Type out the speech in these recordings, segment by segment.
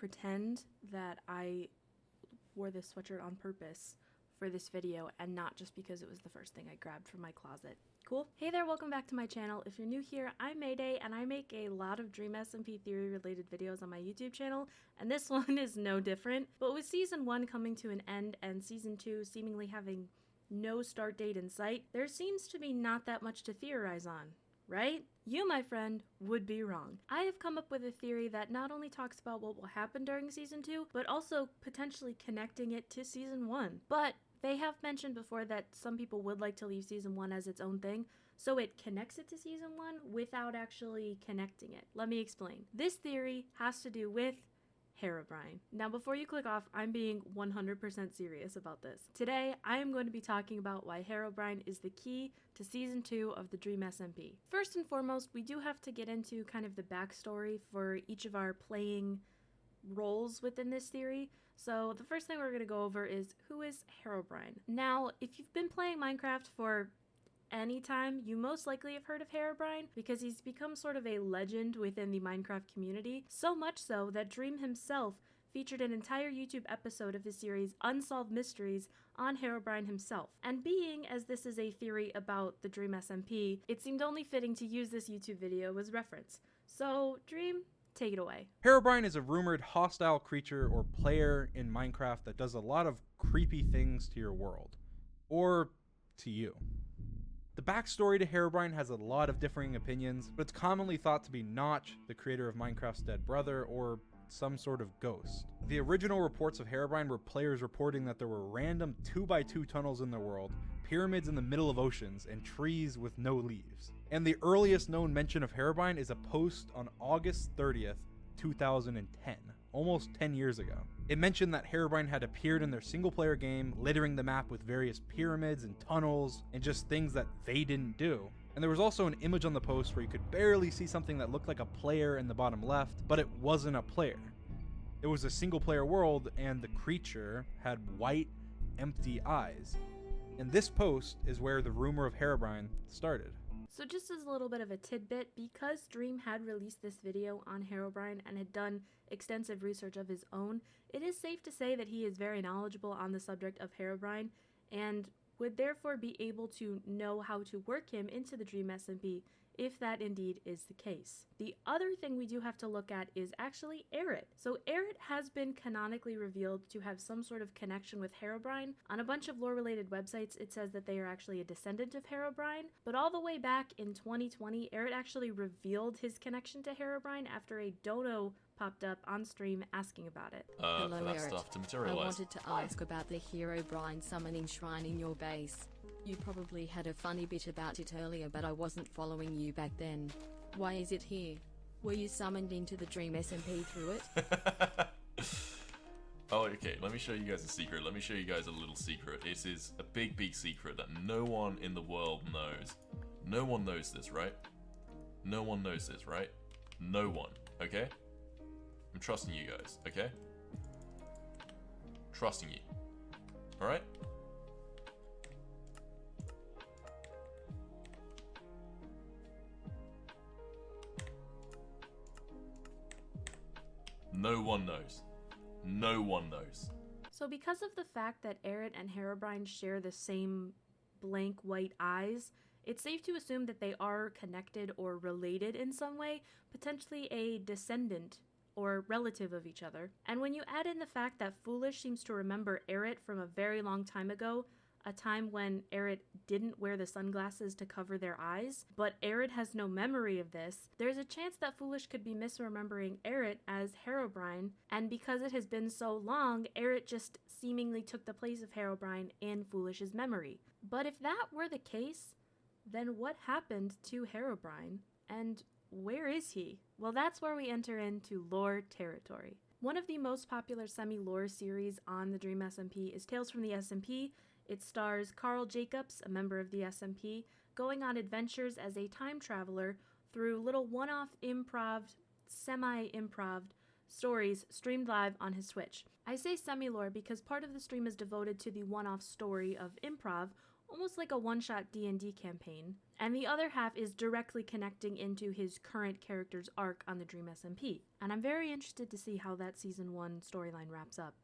pretend that I wore this sweatshirt on purpose for this video and not just because it was the first thing I grabbed from my closet. Cool? Hey there, welcome back to my channel. If you're new here, I'm Mayday and I make a lot of Dream SMP theory related videos on my YouTube channel, and this one is no different. But with season 1 coming to an end and season 2 seemingly having no start date in sight, there seems to be not that much to theorize on, right? You, my friend, would be wrong. I have come up with a theory that not only talks about what will happen during season 2, but also potentially connecting it to season 1. But they have mentioned before that some people would like to leave season 1 as its own thing, so it connects it to season 1 without actually connecting it. Let me explain. This theory has to do with Herobrine. Now, before you click off, I'm being 100% serious about this. Today, I am going to be talking about why Herobrine is the key to season 2 of the Dream SMP. First and foremost, we do have to get into kind of the backstory for each of our playing roles within this theory. So the first thing we're going to go over is, who is Herobrine? Now, if you've been playing Minecraft for any time, you most likely have heard of Herobrine because he's become sort of a legend within the Minecraft community, so much so that Dream himself featured an entire YouTube episode of his series Unsolved Mysteries on Herobrine himself. And being as this is a theory about the Dream SMP, it seemed only fitting to use this YouTube video as reference. So Dream, take it away. Herobrine is a rumored hostile creature or player in Minecraft that does a lot of creepy things to your world. Or to you. The backstory to Herobrine has a lot of differing opinions, but it's commonly thought to be Notch, the creator of Minecraft's dead brother, or some sort of ghost. The original reports of Herobrine were players reporting that there were random 2x2 tunnels in their world, pyramids in the middle of oceans, and trees with no leaves. And the earliest known mention of Herobrine is a post on August 30th, 2010, almost 10 years ago. It mentioned that Herobrine had appeared in their single-player game, littering the map with various pyramids and tunnels, and just things that they didn't do. And there was also an image on the post where you could barely see something that looked like a player in the bottom left, but it wasn't a player. It was a single-player world, and the creature had white, empty eyes. And this post is where the rumor of Herobrine started. So just as a little bit of a tidbit, because Dream had released this video on Herobrine and had done extensive research of his own, it is safe to say that he is very knowledgeable on the subject of Herobrine and would therefore be able to know how to work him into the Dream SMP if that indeed is the case. The other thing we do have to look at is actually Eret. So Eret has been canonically revealed to have some sort of connection with Herobrine. On a bunch of lore-related websites, it says that they are actually a descendant of Herobrine, but all the way back in 2020, Eret actually revealed his connection to Herobrine after a dono popped up on stream asking about it. Hello, for that Eret. stuff to I materialize. wanted to ask about the Herobrine summoning shrine in your base. You probably had a funny bit about it earlier, but I wasn't following you back then. Why is it here? Were you summoned into the Dream SMP through it? Oh, okay, let me show you guys a secret. Let me show you guys a little secret. This is a big, big secret that no one in the world knows. No one knows this, right? No one knows this, right? No one, okay? I'm trusting you guys, okay? Trusting you. Alright? No one knows. No one knows. So because of the fact that Eret and Herobrine share the same blank white eyes, it's safe to assume that they are connected or related in some way, potentially a descendant or relative of each other. And when you add in the fact that Foolish seems to remember Eret from a very long time ago, a time when Eret didn't wear the sunglasses to cover their eyes, but Eret has no memory of this, there's a chance that Foolish could be misremembering Eret as Herobrine, and because it has been so long, Eret just seemingly took the place of Herobrine in Foolish's memory. But if that were the case, then what happened to Herobrine, and where is he? Well, that's where we enter into lore territory. One of the most popular semi-lore series on the Dream SMP is Tales from the SMP. It stars Carl Jacobs, a member of the SMP, going on adventures as a time traveler through little one-off improved, semi-improved stories streamed live on his Twitch. I say semi-lore because part of the stream is devoted to the one-off story of improv, almost like a one-shot D&D campaign, and the other half is directly connecting into his current character's arc on the Dream SMP. And I'm very interested to see how that Season 1 storyline wraps up,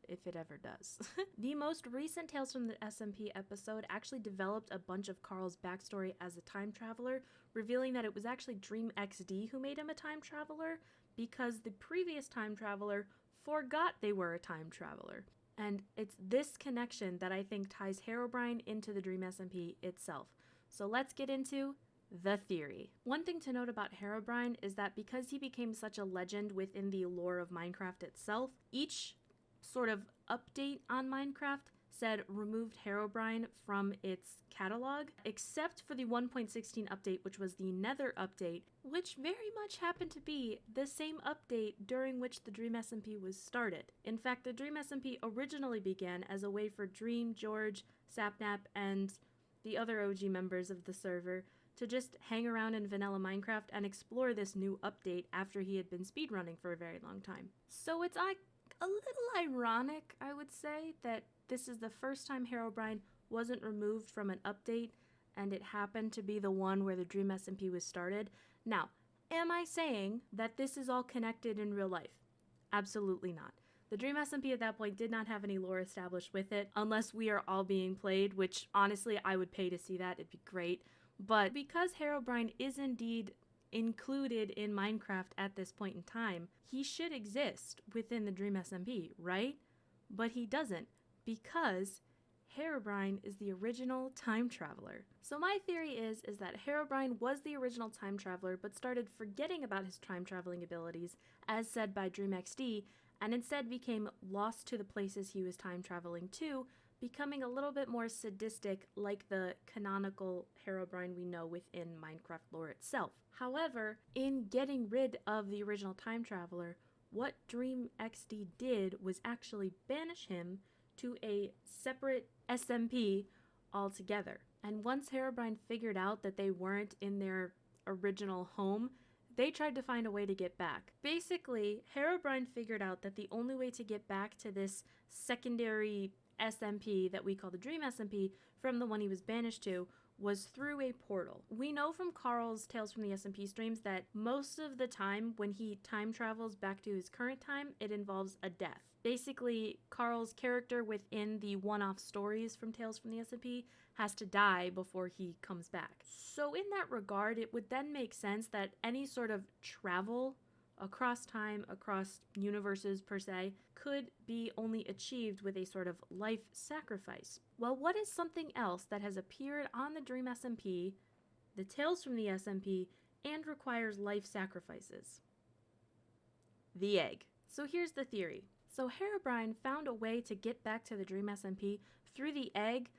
if it ever does. The most recent Tales from the SMP episode actually developed a bunch of Carl's backstory as a time traveler, revealing that it was actually Dream XD who made him a time traveler, because the previous time traveler forgot they were a time traveler. And it's this connection that I think ties Herobrine into the Dream SMP itself. So let's get into the theory. One thing to note about Herobrine is that because he became such a legend within the lore of Minecraft itself, each sort of update on Minecraft said removed Herobrine from its catalog, except for the 1.16 update, which was the Nether update, which very much happened to be the same update during which the Dream SMP was started. In fact, the Dream SMP originally began as a way for Dream, George, Sapnap, and the other OG members of the server to just hang around in vanilla Minecraft and explore this new update after he had been speedrunning for a very long time. So it's a little ironic, I would say, that this is the first time Herobrine wasn't removed from an update, and it happened to be the one where the Dream SMP was started. Now, am I saying that this is all connected in real life? Absolutely not. The Dream SMP at that point did not have any lore established with it, unless we are all being played, which honestly I would pay to see that, it'd be great. But because Herobrine is indeed included in Minecraft at this point in time, he should exist within the Dream SMP, right? But he doesn't, because Herobrine is the original time traveler. So my theory is that Herobrine was the original time traveler but started forgetting about his time traveling abilities, as said by Dream XD, and instead became lost to the places he was time traveling to, becoming a little bit more sadistic like the canonical Herobrine we know within Minecraft lore itself. However, in getting rid of the original time traveler, what Dream XD did was actually banish him to a separate SMP altogether. And once Herobrine figured out that they weren't in their original home, they tried to find a way to get back. Basically, Herobrine figured out that the only way to get back to this secondary SMP that we call the Dream SMP from the one he was banished to was through a portal. We know from Carl's Tales from the SMP streams that most of the time when he time travels back to his current time, it involves a death. Basically, Carl's character within the one-off stories from Tales from the SMP has to die before he comes back. So in that regard, it would then make sense that any sort of travel across time, across universes per se, could be only achieved with a sort of life sacrifice. Well, what is something else that has appeared on the Dream SMP, the Tales from the SMP, and requires life sacrifices? The egg. So here's the theory. So Herobrine found a way to get back to the Dream SMP through the egg,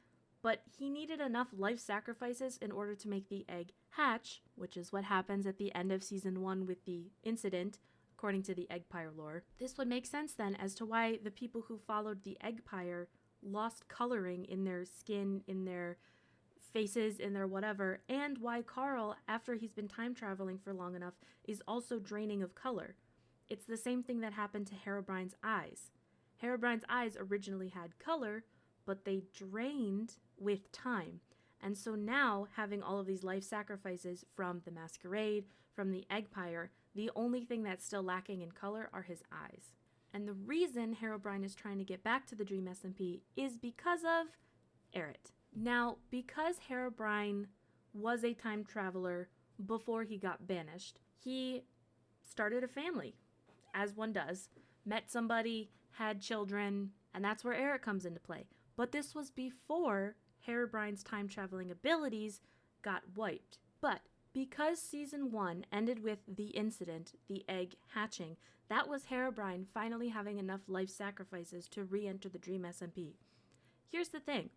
but he needed enough life sacrifices in order to make the egg hatch, which is what happens at the end of Season 1 with the incident, according to the Eggpire lore. This would make sense then as to why the people who followed the Eggpire lost coloring in their skin, in their faces, in their whatever, and why Carl, after he's been time traveling for long enough, is also draining of color. It's the same thing that happened to Herobrine's eyes. Herobrine's eyes originally had color, but they drained with time. And so now, having all of these life sacrifices from the Masquerade, from the Eggpire, the only thing that's still lacking in color are his eyes. And the reason Herobrine is trying to get back to the Dream SMP is because of Eret. Now, because Herobrine was a time traveler before he got banished, he started a family, as one does, met somebody, had children, and that's where Eret comes into play. But this was before Herobrine's time-traveling abilities got wiped. But because Season 1 ended with the incident, the egg hatching, that was Herobrine finally having enough life sacrifices to re-enter the Dream SMP. Here's the thing.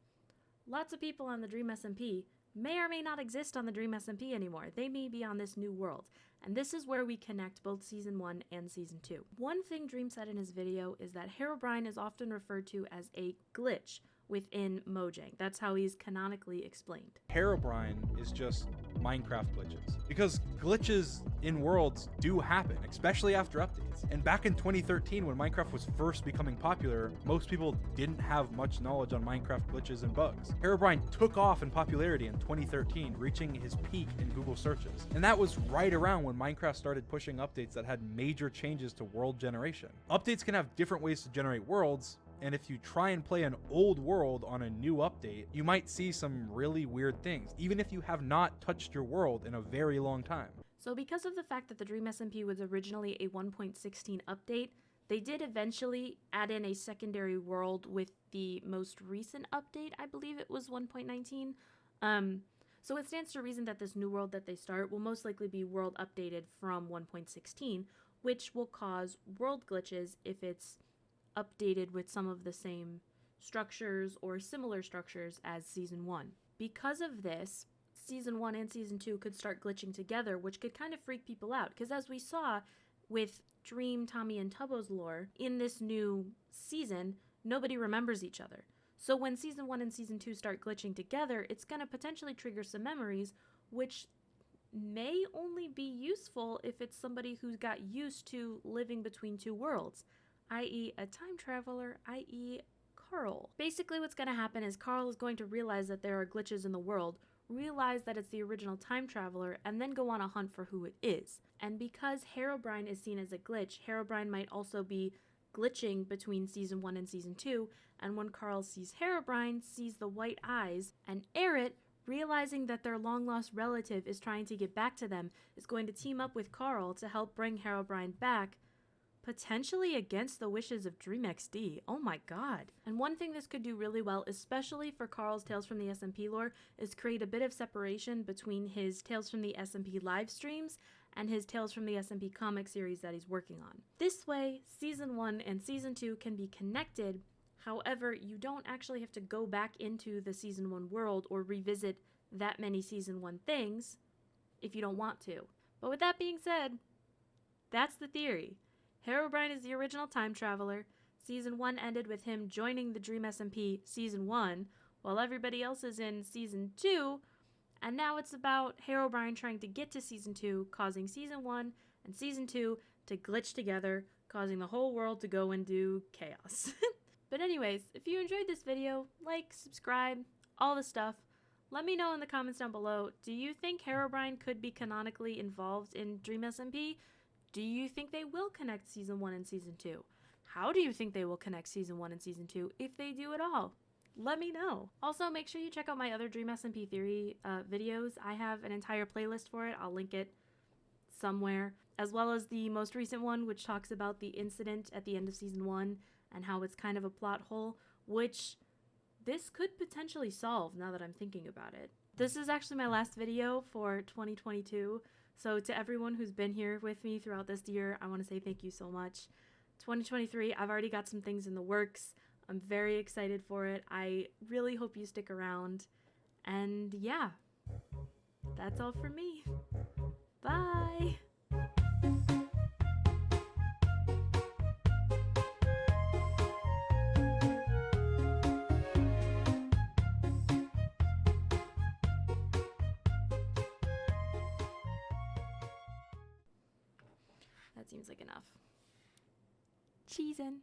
Lots of people on the Dream SMP may or may not exist on the Dream SMP anymore. They may be on this new world. And this is where we connect both Season 1 and Season 2. One thing Dream said in his video is that Herobrine is often referred to as a glitch within Mojang. That's how he's canonically explained. Herobrine is just Minecraft glitches. Because glitches in worlds do happen, especially after updates. And back in 2013, when Minecraft was first becoming popular, most people didn't have much knowledge on Minecraft glitches and bugs. Herobrine took off in popularity in 2013, reaching his peak in Google searches. And that was right around when Minecraft started pushing updates that had major changes to world generation. Updates can have different ways to generate worlds, and if you try and play an old world on a new update, you might see some really weird things, even if you have not touched your world in a very long time. So because of the fact that the Dream SMP was originally a 1.16 update, they did eventually add in a secondary world with the most recent update. I believe it was 1.19. So it stands to reason that this new world that they start will most likely be world updated from 1.16, which will cause world glitches if it's updated with some of the same structures or similar structures as Season 1. Because of this, Season 1 and Season 2 could start glitching together, which could kind of freak people out, because as we saw with Dream, Tommy, and Tubbo's lore, in this new season, nobody remembers each other. So when Season 1 and Season 2 start glitching together, it's going to potentially trigger some memories, which may only be useful if it's somebody who's got used to living between two worlds, i.e. a time traveler, i.e. Carl. Basically what's going to happen is Carl is going to realize that there are glitches in the world, realize that it's the original time traveler, and then go on a hunt for who it is. And because Herobrine is seen as a glitch, Herobrine might also be glitching between Season 1 and Season 2, and when Carl sees Herobrine, sees the white eyes, and Aerith, realizing that their long-lost relative is trying to get back to them, is going to team up with Carl to help bring Herobrine back, potentially against the wishes of Dream XD. Oh my god. And one thing this could do really well, especially for Carl's Tales from the SMP lore, is create a bit of separation between his Tales from the SMP live streams and his Tales from the SMP comic series that he's working on. This way, Season 1 and Season 2 can be connected. However, you don't actually have to go back into the Season 1 world or revisit that many Season 1 things if you don't want to. But with that being said, that's the theory. Herobrine is the original time traveler. Season 1 ended with him joining the Dream SMP Season 1, while everybody else is in Season 2, and now it's about Herobrine trying to get to Season 2, causing Season 1 and Season 2 to glitch together, causing the whole world to go into chaos. But anyways, if you enjoyed this video, like, subscribe, all the stuff. Let me know in the comments down below, do you think Herobrine could be canonically involved in Dream SMP? Do you think they will connect Season 1 and Season 2? How do you think they will connect Season 1 and Season 2, if they do at all? Let me know. Also, make sure you check out my other Dream SMP theory videos. I have an entire playlist for it. I'll link it somewhere, as well as the most recent one, which talks about the incident at the end of Season 1 and how it's kind of a plot hole, which this could potentially solve now that I'm thinking about it. This is actually my last video for 2022. So to everyone who's been here with me throughout this year, I want to say thank you so much. 2023, I've already got some things in the works. I'm very excited for it. I really hope you stick around. And yeah, that's all from me. Bye! That seems like enough. Cheesin'.